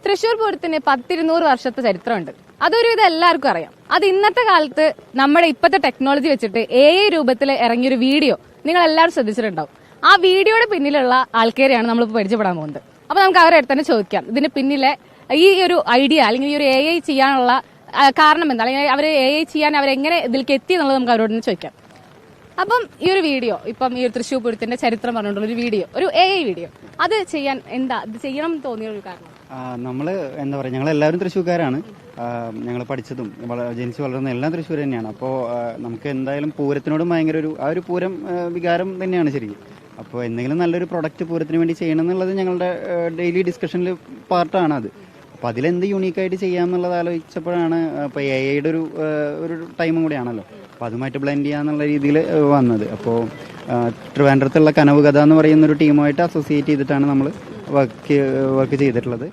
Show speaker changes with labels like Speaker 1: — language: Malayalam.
Speaker 1: തൃശ്ശൂർ പൂരത്തിന് 100-200 വർഷത്തെ ചരിത്രമുണ്ട്. അതൊരുവിധം എല്ലാവർക്കും അറിയാം. അത് ഇന്നത്തെ കാലത്ത് നമ്മുടെ ഇപ്പോഴത്തെ ടെക്നോളജി വെച്ചിട്ട് AI രൂപത്തിൽ ഇറങ്ങിയൊരു വീഡിയോ നിങ്ങൾ എല്ലാവരും ശ്രദ്ധിച്ചിട്ടുണ്ടാവും. ആ വീഡിയോയുടെ പിന്നിലുള്ള ആൾക്കാരെയാണ് നമ്മളിപ്പോൾ പരിചയപ്പെടാൻ പോകുന്നത്. അപ്പൊ നമുക്ക് അവരെ അടുത്ത് തന്നെ ചോദിക്കാം, ഇതിന് പിന്നിലെ ഈ ഒരു ഐഡിയ അല്ലെങ്കിൽ ഈ ഒരു AI ചെയ്യാനുള്ള കാരണം എന്താ, അല്ലെങ്കിൽ അവർ AI ചെയ്യാൻ അവരെങ്ങനെ ഇതിലേക്ക് എത്തി എന്നുള്ളത് നമുക്ക് അവരോട് ചോദിക്കാം. അപ്പം ഈ ഒരു വീഡിയോ, ഇപ്പം ഈ ഒരു തൃശ്ശൂർ പൂരത്തിന്റെ ചരിത്രം പറഞ്ഞിട്ടുള്ള ഒരു വീഡിയോ, ഒരു AI വീഡിയോ, അത് ചെയ്യാൻ എന്താ ഇത് ചെയ്യണം എന്ന് തോന്നിയ ഒരു കാരണം?
Speaker 2: നമ്മള് എന്താ പറയുക, ഞങ്ങളെല്ലാവരും തൃശ്ശൂർക്കാരാണ്. ഞങ്ങൾ പഠിച്ചതും ജനിച്ചു വളർന്ന എല്ലാം തൃശ്ശൂർ തന്നെയാണ്. അപ്പോൾ നമുക്ക് എന്തായാലും പൂരത്തിനോടും ഭയങ്കര ഒരു പൂരം വികാരം തന്നെയാണ് ശരിക്കും. അപ്പോൾ എന്തെങ്കിലും നല്ലൊരു പ്രൊഡക്റ്റ് പൂരത്തിന് വേണ്ടി ചെയ്യണം എന്നുള്ളത് ഞങ്ങളുടെ ഡെയിലി ഡിസ്കഷനിൽ പാർട്ടാണ് അത്. അപ്പോൾ അതിലെന്ത് യൂണീക്കായിട്ട് ചെയ്യാമെന്നുള്ളത് ആലോചിച്ചപ്പോഴാണ് ഇപ്പോൾ AIയുടെ ഒരു ടൈമും കൂടിയാണല്ലോ, അപ്പോൾ അതുമായിട്ട് ബ്ലെൻഡ് ചെയ്യാന്നുള്ള രീതിയിൽ വന്നത്. അപ്പോൾ ട്രിവാൻഡ്രത്തുള്ള കനവ് കഥ എന്ന് പറയുന്ന ഒരു ടീമുമായിട്ട് അസോസിയേറ്റ് ചെയ്തിട്ടാണ് നമ്മൾ വർക്ക് ചെയ്തിട്ടുള്ളത്.